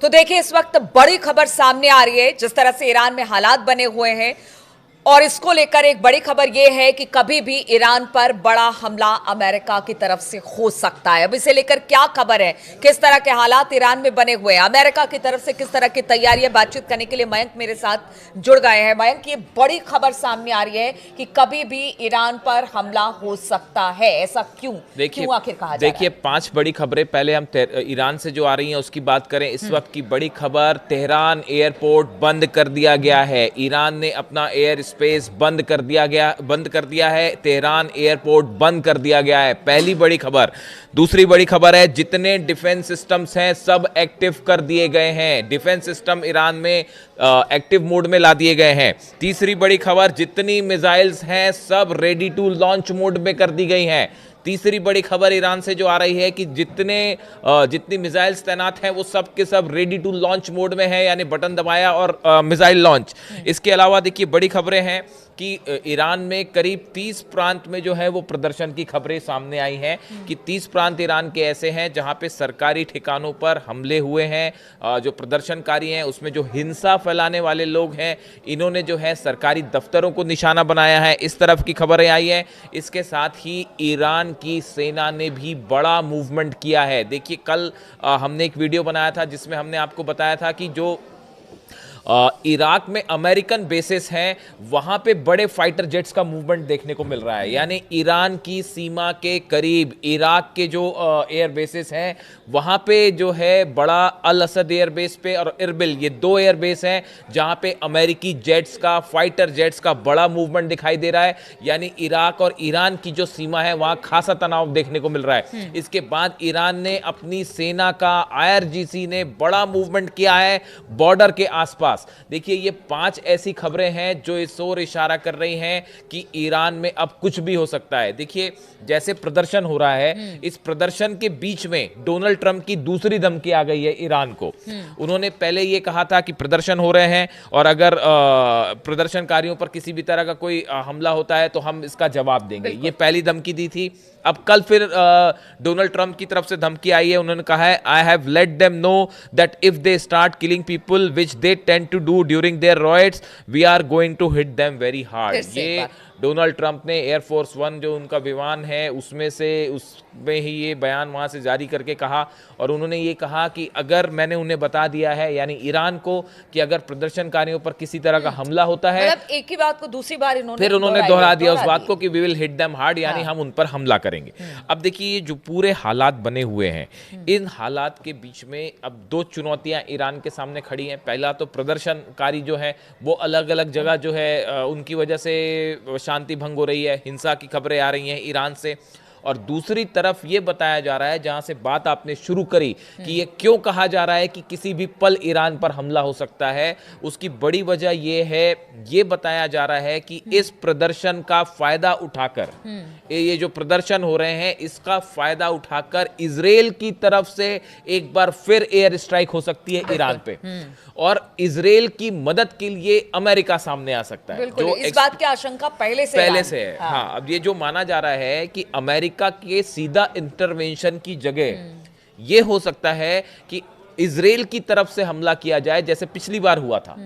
तो देखिए, इस वक्त बड़ी खबर सामने आ रही है। जिस तरह से ईरान में हालात बने हुए हैं और इसको लेकर एक बड़ी खबर यह है कि कभी भी ईरान पर बड़ा हमला अमेरिका की तरफ से हो सकता है। अब इसे लेकर क्या खबर है, किस तरह के हालात ईरान में बने हुए हैं, अमेरिका की तरफ से किस तरह की तैयारियां, बातचीत करने के लिए मयंक मेरे साथ जुड़ गए हैं। मयंक, ये बड़ी खबर सामने आ रही है कि कभी भी ईरान पर हमला हो सकता है, ऐसा क्यों आखिर कहा जा रहा है? देखिए, 5 बड़ी खबरें। पहले हम ईरान से जो आ रही हैं उसकी बात करें। इस वक्त की बड़ी खबर, तेहरान एयरपोर्ट बंद कर दिया गया है। ईरान ने अपना एयर स्पेस बंद कर दिया है। तेहरान एयरपोर्ट बंद कर दिया गया है, पहली बड़ी खबर। दूसरी बड़ी खबर है, जितने डिफेंस सिस्टम्स हैं सब एक्टिव कर दिए गए हैं। डिफेंस सिस्टम ईरान में एक्टिव मोड में ला दिए गए हैं। तीसरी बड़ी खबर, जितनी मिसाइल्स हैं सब रेडी टू लॉन्च मोड में कर दी गई हैं। तीसरी बड़ी खबर ईरान से जो आ रही है कि जितनी मिसाइल्स तैनात हैं वो सब के सब रेडी टू लॉन्च मोड में है, यानी बटन दबाया और मिसाइल लॉन्च। इसके अलावा देखिए, बड़ी खबरें हैं कि ईरान में करीब 30 प्रांत में जो है वो प्रदर्शन की खबरें सामने आई हैं कि 30 प्रांत ईरान के ऐसे हैं जहां पे सरकारी ठिकानों पर हमले हुए हैं। जो प्रदर्शनकारी हैं उसमें जो हिंसा फैलाने वाले लोग हैं, इन्होंने जो है सरकारी दफ्तरों को निशाना बनाया है। इस तरफ की खबरें आई हैं। इसके साथ ही ईरान की सेना ने भी बड़ा मूवमेंट किया है। देखिए, कल हमने एक वीडियो बनाया था जिसमें हमने आपको बताया था कि जो इराक में अमेरिकन बेसेस हैं वहां पे बड़े फाइटर जेट्स का मूवमेंट देखने को मिल रहा है। यानी ईरान की सीमा के करीब इराक के जो एयर बेसेस हैं वहां पे जो है बड़ा अल असद एयर बेस पे और इरबिल, ये 2 एयर बेस हैं जहां पे अमेरिकी जेट्स का, फाइटर जेट्स का बड़ा मूवमेंट दिखाई दे रहा है। यानी इराक और ईरान की जो सीमा है वहां खासा तनाव देखने को मिल रहा है। इसके बाद ईरान ने अपनी सेना का, IRGC ने बड़ा मूवमेंट किया है बॉर्डर के आसपास। देखिए, ये 5 ऐसी खबरें हैं जो इस ओर इशारा कर रही हैं कि ईरान में अब कुछ भी हो सकता है। देखिए, जैसे प्रदर्शन हो रहा है, इस प्रदर्शन के बीच में डोनाल्ड ट्रंप की दूसरी धमकी आ गई है ईरान को। उन्होंने पहले ये कहा था कि प्रदर्शन हो रहे हैं और अगर प्रदर्शनकारियों पर किसी भी तरह का कोई हमला होता है तो हम इसका जवाब देंगे, ये पहली धमकी दी थी। अब कल फिर डोनाल्ड ट्रंप की तरफ से धमकी आई है। उन्होंने कहा है, I have let them know that if they start killing people which they tend to do during their riots, we are going to hit them very hard. ये डोनाल्ड ट्रंप ने एयरफोर्स 1 जो उनका विमान है उसमें ही ये बयान वहां से जारी करके कहा। और उन्होंने ये कहा कि अगर मैंने उन्हें बता दिया है, यानी ईरान को, कि अगर प्रदर्शनकारियों पर किसी तरह का हमला होता है, मतलब एक ही बात को दूसरी बार इन्होंने दोहरा दिया उस बात को कि we will hit them hard, यानी हम उन पर हमला करेंगे। अब देखिए, जो पूरे हालात बने हुए हैं, इन हालात के बीच में अब 2 चुनौतियां ईरान के सामने खड़ी हैं। पहला तो प्रदर्शनकारी जो है वो अलग अलग जगह जो है उनकी वजह से शांति भंग हो रही है, हिंसा की खबरें आ रही हैं ईरान से। और दूसरी तरफ ये बताया जा रहा है, जहां से बात आपने शुरू करी कि ये क्यों कहा जा रहा है कि किसी भी पल ईरान पर हमला हो सकता है, उसकी बड़ी वजह ये है, ये बताया जा रहा है कि इस प्रदर्शन का फायदा उठाकर, ये जो प्रदर्शन हो रहे हैं इसका फायदा उठाकर इजराइल की तरफ से एक बार फिर एयर स्ट्राइक हो सकती है ईरान पे, और इजराइल की मदद के लिए अमेरिका सामने आ सकता है। जो इस बात की आशंका पहले से है। हाँ, अब ये जो माना जा रहा है कि अमेरिका के सीधा इंटरवेंशन की जगह ये हो सकता है कि इजराइल की तरफ से हमला किया जाए, जैसे पिछली बार हुआ था।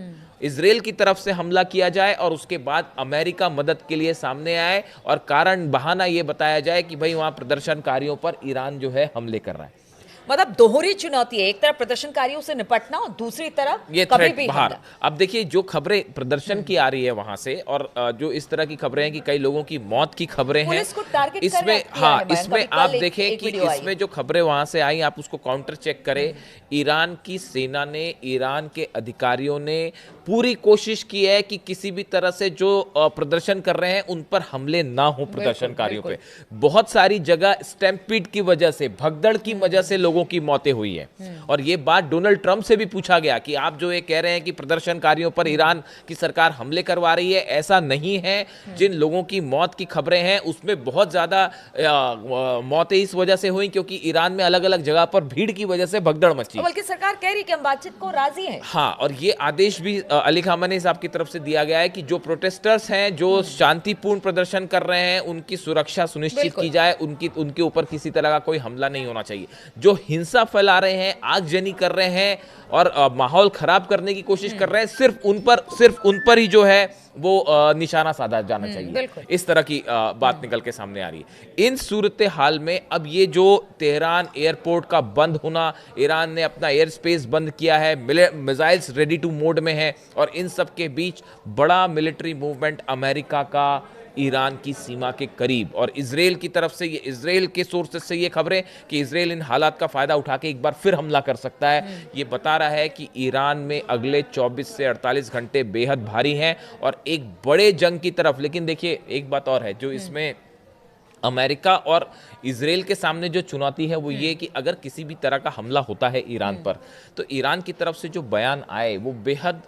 इजराइल की तरफ से हमला किया जाए और उसके बाद अमेरिका मदद के लिए सामने आए और कारण बहाना यह बताया जाए कि भाई वहां प्रदर्शनकारियों पर ईरान जो है हमले कर रहा है। मतलब दोहरी चुनौती है, एक तरफ प्रदर्शनकारियों से निपटना और दूसरी तरफ ये कभी भी बाहर। अब देखिए, जो खबरें प्रदर्शन की आ रही है वहां से, और जो इस तरह की खबरें हैं कि कई लोगों की मौत की खबरें हैं इसमें, इसमें आप देखें कि इसमें जो खबरें वहां से आई, आप उसको काउंटर चेक करें। ईरान की सेना ने, ईरान के अधिकारियों ने पूरी कोशिश की है कि किसी भी तरह से जो प्रदर्शन कर रहे हैं उन पर हमले ना हो प्रदर्शनकारियों पे। बहुत सारी जगह स्टैम्पीड की वजह से, भगदड़ की वजह से लोगों की मौतें हुई है। और ये बात डोनाल्ड ट्रंप से भी पूछा गया कि आप जो ये कह रहे हैं कि प्रदर्शनकारियों पर ईरान की सरकार हमले करवा रही है, ऐसा नहीं है। जिन लोगों की मौत की खबरें हैं उसमें बहुत ज्यादा मौतें इस वजह से हुई क्योंकि ईरान में अलग अलग जगह पर भीड़ की वजह से भगदड़ मची, बल्कि सरकार कह रही कि हम बातचीत को राजी हैं। हाँ, और ये आदेश भी अली खामनेई साहब की तरफ से दिया गया है कि जो प्रोटेस्टर्स हैं, जो शांतिपूर्ण प्रदर्शन कर रहे हैं, उनकी सुरक्षा सुनिश्चित की जाए, उनके ऊपर किसी तरह का कोई हमला नहीं होना चाहिए। जो हिंसा फैला रहे हैं, आगजनी कर रहे हैं और माहौल खराब करने की कोशिश कर रहे हैं, सिर्फ उन पर ही जो है वो निशाना साधा जाना चाहिए। इस तरह की बात निकल के सामने आ रही है। इन सूरत हाल में अब ये जो तेहरान एयरपोर्ट का बंद होना, ईरान ने अपना एयर स्पेस बंद किया है, मिसाइल्स रेडी टू मोड में है, और इन सब के बीच बड़ा मिलिट्री मूवमेंट अमेरिका का ईरान की सीमा के करीब, और इजराइल की तरफ से, ये इजराइल के सोर्सेज से ये खबरें कि इजराइल इन हालात का फायदा उठा के एक बार फिर हमला कर सकता है। ये बता रहा है कि ईरान में अगले 24 से 48 घंटे बेहद भारी हैं और एक बड़े जंग की तरफ। लेकिन देखिए एक बात और है जो इसमें अमेरिका और इजराइल के सामने जो चुनौती है वो ये कि अगर किसी भी तरह का हमला होता है ईरान पर, तो ईरान की तरफ से जो बयान आए वो बेहद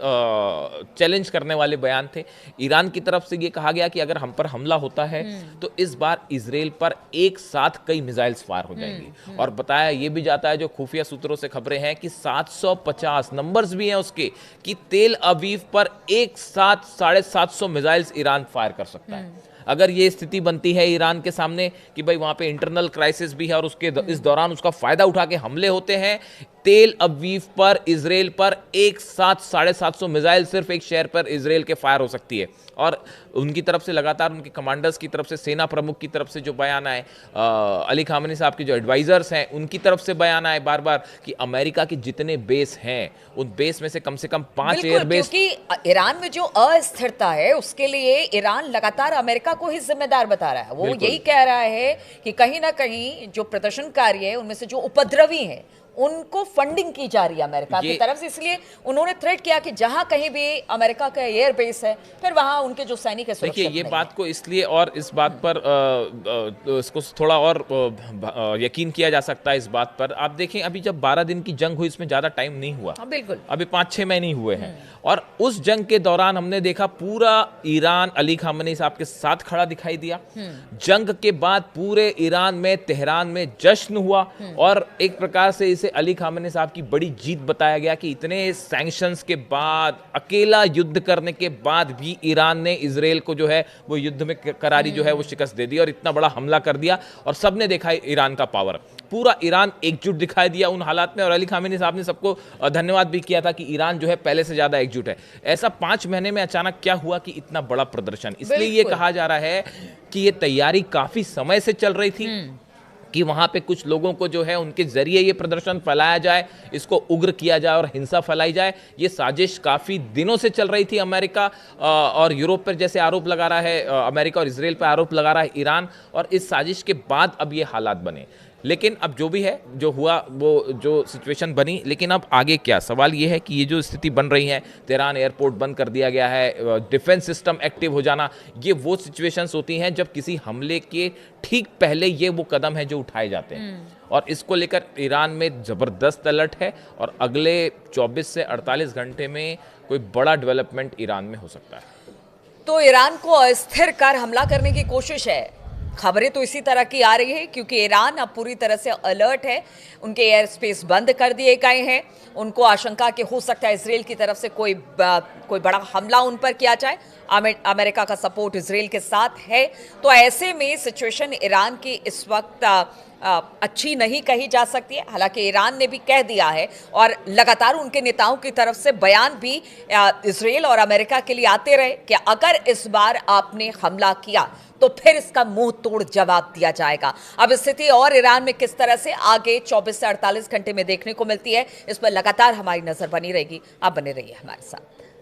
चैलेंज करने वाले बयान थे। ईरान की तरफ से ये कहा गया कि अगर हम पर हमला होता है तो इस बार इजराइल पर एक साथ कई मिसाइल्स फायर हो जाएंगी। और बताया ये भी जाता है, जो खुफिया सूत्रों से खबरें हैं, कि 750 नंबर्स भी हैं उसके, कि तेल अवीव पर एक साथ 750 मिसाइल्स ईरान फायर कर सकता है। अगर ये स्थिति बनती है ईरान के सामने कि भाई वहां पे इंटरनल क्राइसिस भी है और उसके इस दौरान उसका फायदा उठा के हमले होते हैं, तेल अवीव पर, इजराइल पर एक साथ 750 मिसाइल सिर्फ एक शहर पर इजराइल के फायर हो सकती है। और उनकी तरफ से लगातार, उनके कमांडर्स की तरफ से, सेना प्रमुख की तरफ से जो बयान आए, अली खामनी साहब के जो एडवाइजर्स हैं उनकी तरफ से बयान आए बार बार कि अमेरिका के जितने बेस हैं उन बेस में से कम 5 एयर बेस, क्योंकि ईरान में जो अस्थिरता है उसके लिए ईरान लगातार अमेरिका को ही जिम्मेदार बता रहा है। वो यही कह रहा है कि कहीं ना कहीं जो प्रदर्शनकारी है उनमें से जो उपद्रवी हैं उनको फंडिंग की जा रही है अमेरिका की तरफ से, इसलिए उन्होंने थ्रेट किया कि जहां कहीं भी अमेरिका का एयर बेस है फिर वहां उनके जो सैनिक है सुरक्षित देखिए ये बात को इसलिए और इस बात पर इसको थोड़ा और यकीन किया जा सकता है। इस बात पर आप देखें, अभी जब 12 दिन की जंग हुई इसमें ज्यादा टाइम नहीं हुआ, बिल्कुल अभी 5-6 महीने हुए हैं, और उस जंग के दौरान हमने देखा पूरा ईरान अली खामनी साहब के साथ खड़ा दिखाई दिया। जंग के बाद पूरे ईरान में, तेहरान में जश्न हुआ और एक प्रकार से इसे अली खामनी साहब की बड़ी जीत बताया गया कि इतने सैंक्शंस के बाद, अकेला युद्ध करने के बाद भी ईरान ने इजराइल को जो है वो युद्ध में करारी जो है वो शिकस्त दे दी और इतना बड़ा हमला कर दिया। और सबने देखा ईरान का पावर, पूरा ईरान एकजुट दिखाई दिया उन हालात में। और अली खामेनी साहब ने सबको धन्यवाद भी किया था कि ईरान जो है पहले से ज्यादा एकजुट है। ऐसा 5 महीने में अचानक क्या हुआ कि इतना बड़ा प्रदर्शन? इसलिए ये कहा जा रहा है कि ये तैयारी काफी समय से चल रही थी कि वहां पे कुछ लोगों को जो है उनके जरिए ये प्रदर्शन फैलाया जाए, इसको उग्र किया जाए और हिंसा फैलाई जाए। ये साजिश काफी दिनों से चल रही थी। अमेरिका और यूरोप पर जैसे आरोप लगा रहा है, अमेरिका और इजराइल पर आरोप लगा रहा है ईरान, और इस साजिश के बाद अब ये हालात बने। लेकिन अब जो भी है, जो हुआ, वो जो सिचुएशन बनी, लेकिन अब आगे क्या? सवाल ये है कि ये जो स्थिति बन रही है, तेहरान एयरपोर्ट बंद कर दिया गया है, डिफेंस सिस्टम एक्टिव हो जाना, ये वो सिचुएशंस होती हैं जब किसी हमले के ठीक पहले ये वो कदम है जो उठाए जाते हैं। और इसको लेकर ईरान में ज़बरदस्त अलर्ट है और अगले 24 से 48 घंटे में कोई बड़ा डेवलपमेंट ईरान में हो सकता है। तो ईरान को अस्थिर कर हमला करने की कोशिश है। खबरें तो इसी तरह की आ रही है क्योंकि ईरान अब पूरी तरह से अलर्ट है। उनके एयर स्पेस बंद कर दिए गए हैं। उनको आशंका कि हो सकता है इजराइल की तरफ से कोई बड़ा हमला उन पर किया जाए। अमेरिका का सपोर्ट इजराइल के साथ है। तो ऐसे में सिचुएशन ईरान की इस वक्त अच्छी नहीं कही जा सकती है। हालांकि ईरान ने भी कह दिया है और लगातार उनके नेताओं की तरफ से बयान भी इजराइल और अमेरिका के लिए आते रहे कि अगर इस बार आपने हमला किया तो फिर इसका मुंह तोड़ जवाब दिया जाएगा। अब स्थिति और ईरान में किस तरह से आगे 24 से 48 घंटे में देखने को मिलती है, इस पर लगातार हमारी नजर बनी रहेगी। आप बने रहिए हमारे साथ।